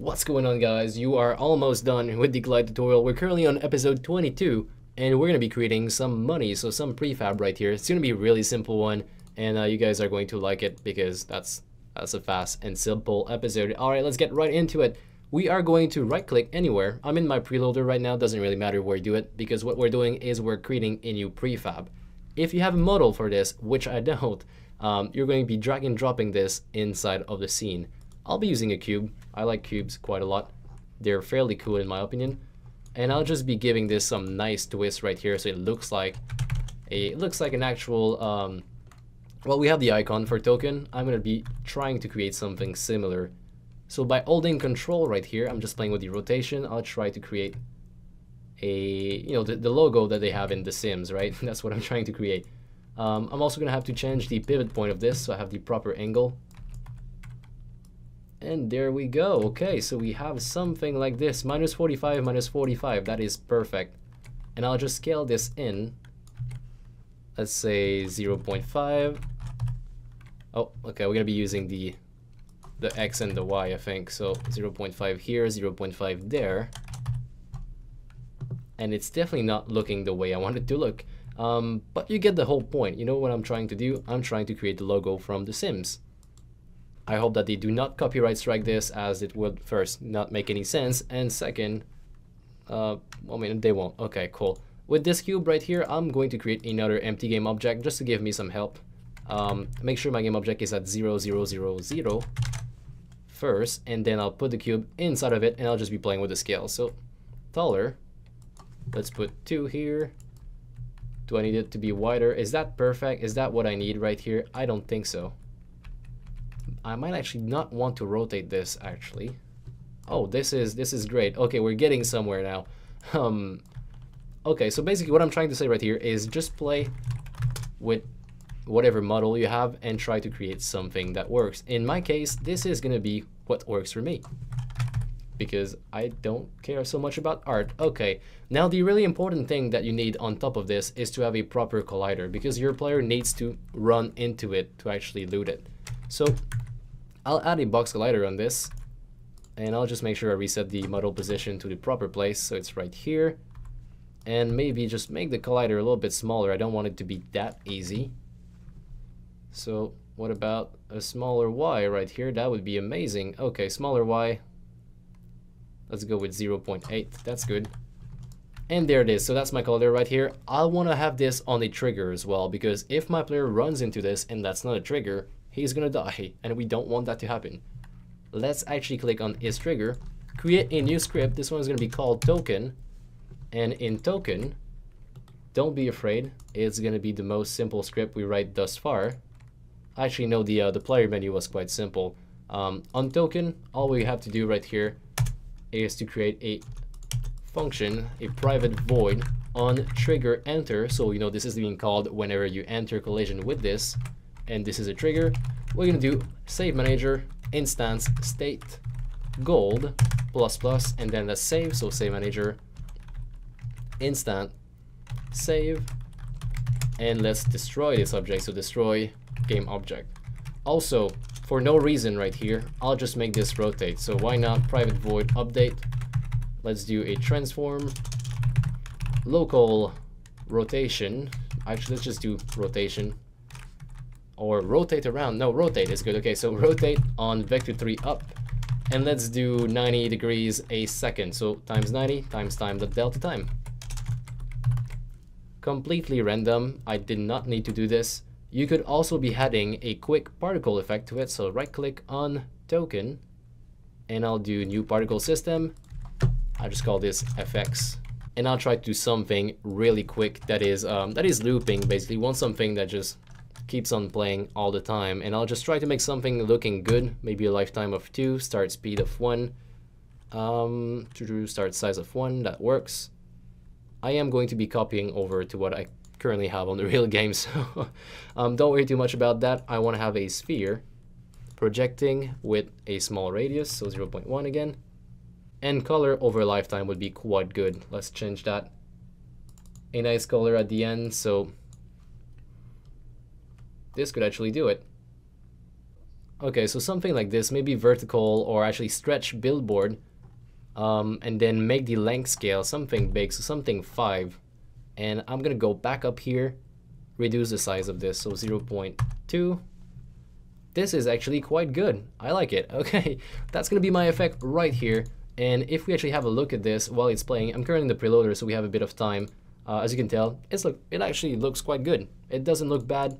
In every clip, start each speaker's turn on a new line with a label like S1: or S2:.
S1: What's going on, guys? You are almost done with the glide tutorial. We're currently on episode 22 and we're going to be creating some money, so some prefab right here. It's going to be a really simple one, and you guys are going to like it because that's a fast and simple episode. Alright, let's get right into it. We are going to right click anywhere. I'm in my preloader right now, doesn't really matter where you do it because what we're doing is we're creating a new prefab. If you have a model for this, which I don't, you're going to be drag and dropping this inside of the scene. I'll be using a cube. I like cubes quite a lot. They're fairly cool in my opinion. And I'll just be giving this some nice twist right here so it looks like an actual well, we have the icon for token. I'm going to be trying to create something similar. So by holding control right here, I'm just playing with the rotation. I'll try to create the logo that they have in The Sims, right? That's what I'm trying to create. I'm also going to have to change the pivot point of this so I have the proper angle. And there we go. Okay, so we have something like this. Minus 45, minus 45. That is perfect. And I'll just scale this in. Let's say 0.5. Oh, okay, we're going to be using the X and the Y, I think. So 0.5 here, 0.5 there. And it's definitely not looking the way I want it to look. But you get the whole point. You know what I'm trying to do? I'm trying to create the logo from The Sims. I hope that they do not copyright strike this, as it would first not make any sense, and second, I mean, they won't. Okay, cool. With this cube right here, I'm going to create another empty game object just to give me some help. Make sure my game object is at 0, 0, 0, 0 first, and then I'll put the cube inside of it, and I'll just be playing with the scale. So, taller. Let's put 2 here. Do I need it to be wider? Is that perfect? Is that what I need right here? I don't think so. I might actually not want to rotate this actually. Oh, this is great. Okay, we're getting somewhere now. Okay, so basically what I'm trying to say right here is just play with whatever model you have and try to create something that works. In my case, this is gonna be what works for me because I don't care so much about art. Okay, now the really important thing that you need on top of this is to have a proper collider because your player needs to run into it to actually loot it. So I'll add a box collider on this, and I'll just make sure I reset the model position to the proper place, so it's right here. And maybe just make the collider a little bit smaller. I don't want it to be that easy. So what about a smaller Y right here? That would be amazing. Okay, smaller Y. Let's go with 0.8. That's good. And there it is. So that's my collider right here. I want to have this on a trigger as well, because if my player runs into this and that's not a trigger, he's gonna die, and we don't want that to happen. Let's actually click on is trigger, create a new script. This one is gonna be called token, and in token, don't be afraid, it's gonna be the most simple script we write thus far. Actually, no, the player menu was quite simple. On token, all we have to do right here is to create a function, a private void on trigger enter. So you know this is being called whenever you enter collision with this. And this is a trigger. We're gonna do save manager instance state gold plus plus, and then let's save. So save manager instant save, and let's destroy this object. So destroy game object. Also, for no reason right here, I'll just make this rotate. So why not private void update? Let's do a transform local rotation. Actually, let's just do rotation. Or rotate around. No, rotate is good. Okay, so rotate on vector 3 up, and let's do 90 degrees a second. So times 90 times time the delta time. Completely random. I did not need to do this. You could also be adding a quick particle effect to it. So right click on token, and I'll do new particle system. I just call this FX, and I'll try to do something really quick that is looping. Basically, want something that just keeps on playing all the time, and I'll just try to make something looking good. Maybe a lifetime of 2, start speed of 1, start size of 1. That works. I am going to be copying over to what I currently have on the real game, so don't worry too much about that. I want to have a sphere projecting with a small radius, so 0.1 again, and color over lifetime would be quite good. Let's change that. A nice color at the end, so this could actually do it. Okay, so something like this, maybe vertical or actually stretch billboard, and then make the length scale something big, so something 5. And I'm gonna go back up here, reduce the size of this, so 0.2. This is actually quite good. I like it. Okay, that's gonna be my effect right here. And if we actually have a look at this while it's playing, I'm currently in the preloader, so we have a bit of time. As you can tell, it actually looks quite good. It doesn't look bad,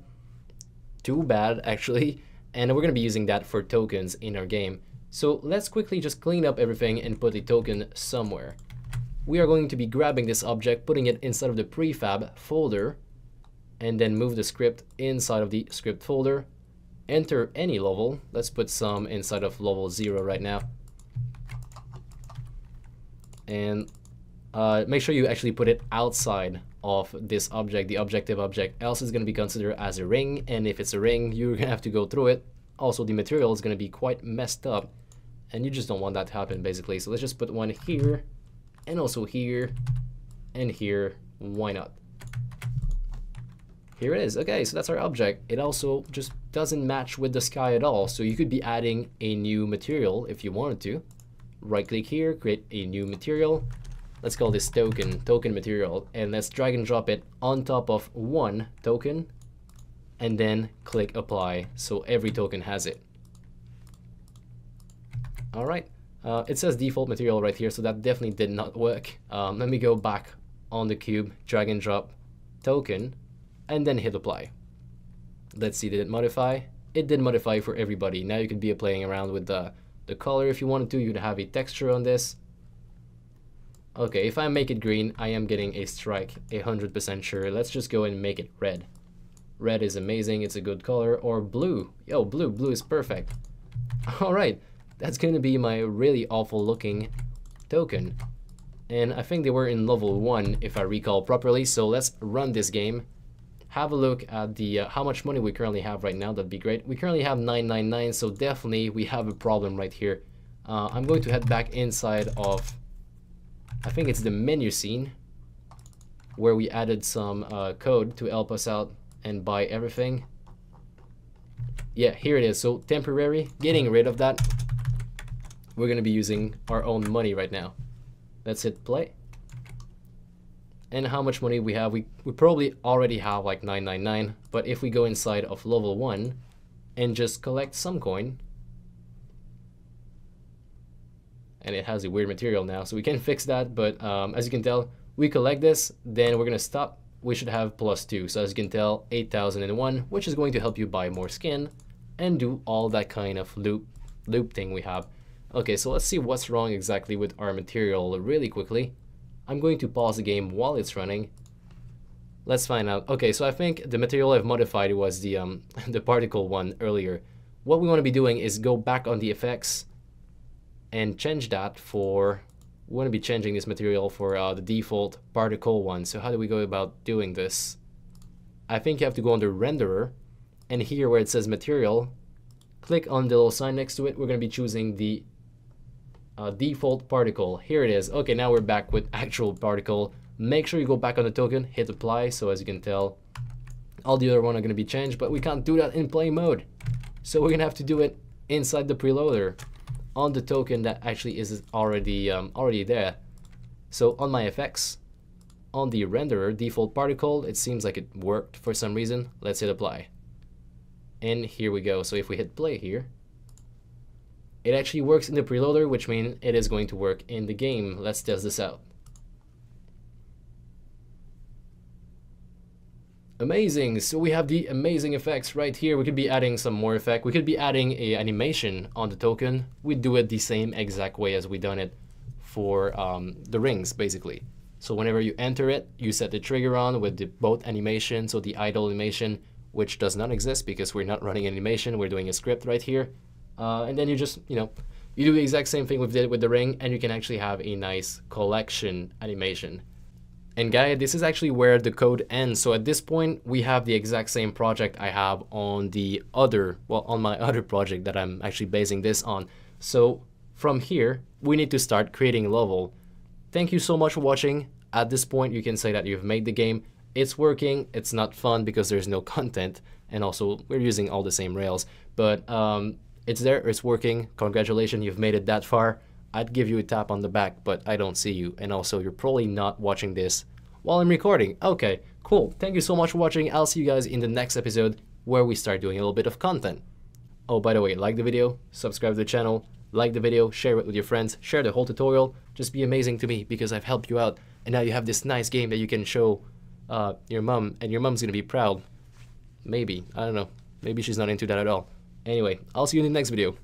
S1: too bad actually, and we're gonna be using that for tokens in our game. So let's quickly just clean up everything and put a token somewhere. We are going to be grabbing this object, putting it inside of the prefab folder, and then move the script inside of the script folder. Enter any level. Let's put some inside of level 0 right now. And make sure you actually put it outside of this object, the objective object, else it's going to be considered as a ring, and if it's a ring, you're going to have to go through it. Also, the material is going to be quite messed up, and you just don't want that to happen, basically. So let's just put one here, and also here, and here. Why not? Here it is. Okay, so that's our object. It also just doesn't match with the sky at all, so you could be adding a new material if you wanted to. Right click here, create a new material. Let's call this token material, and let's drag and drop it on top of one token, and then click apply, so every token has it. All right, it says default material right here, so that definitely did not work. Let me go back on the cube, drag and drop token, and then hit apply. Let's see, did it modify? It did modify for everybody. Now you could be playing around with the color if you wanted to. You'd have a texture on this. Okay, if I make it green, I am getting a strike, 100% sure. Let's just go and make it red. Red is amazing, it's a good color. Or blue. Yo, blue is perfect. All right, that's going to be my really awful looking token. And I think they were in level 1 if I recall properly. So let's run this game. Have a look at the how much money we currently have right now. That'd be great. We currently have 999, so definitely we have a problem right here. I'm going to head back inside of, I think it's the menu scene, where we added some code to help us out and buy everything. Yeah, here it is. So temporary, getting rid of that. We're going to be using our own money right now. Let's hit play. And how much money we have? We probably already have like 999, but if we go inside of level 1 and just collect some coin, and it has a weird material now, so we can fix that, but as you can tell, we collect this, then we're gonna stop. We should have +2, so as you can tell, 8,001, which is going to help you buy more skin and do all that kind of loop thing we have. Okay, so let's see what's wrong exactly with our material really quickly. I'm going to pause the game while it's running. Let's find out. Okay, so I think the material I've modified was the the particle one earlier. What we want to be doing is go back on the effects and change that for, we want to be changing this material for the default particle one. So how do we go about doing this? I think you have to go under renderer, and here where it says material, click on the little sign next to it. We're going to be choosing the default particle. Here it is. Okay, now we're back with actual particle. Make sure you go back on the token, hit apply. So as you can tell, all the other one are going to be changed, but we can't do that in play mode. So we're going to have to do it inside the preloader on the token that actually is already there. So on my effects, on the renderer default particle, it seems like it worked for some reason. Let's hit apply. And here we go. So if we hit play here, it actually works in the preloader, which means it is going to work in the game. Let's test this out. Amazing. So we have the amazing effects right here. We could be adding some more effect. We could be adding a animation on the token. We do it the same exact way as we done it for the rings, basically. So whenever you enter it, you set the trigger on with the both animation. So the idle animation, which does not exist because we're not running animation. We're doing a script right here. And then you just, you do the exact same thing we did with the ring, and you can actually have a nice collection animation. And guys, this is actually where the code ends. So at this point, we have the exact same project I have on on my other project that I'm actually basing this on. So from here, we need to start creating a level. Thank you so much for watching. At this point, you can say that you've made the game. It's working. It's not fun because there's no content. And also, we're using all the same rails. But It's there, it's working. Congratulations, you've made it that far. I'd give you a tap on the back, but I don't see you. And also, you're probably not watching this while I'm recording. Okay, cool. Thank you so much for watching. I'll see you guys in the next episode where we start doing a little bit of content. Oh, by the way, like the video, subscribe to the channel, like the video, share it with your friends, share the whole tutorial. Just be amazing to me because I've helped you out. And now you have this nice game that you can show your mom, and your mom's gonna be proud. Maybe, I don't know. Maybe she's not into that at all. Anyway, I'll see you in the next video.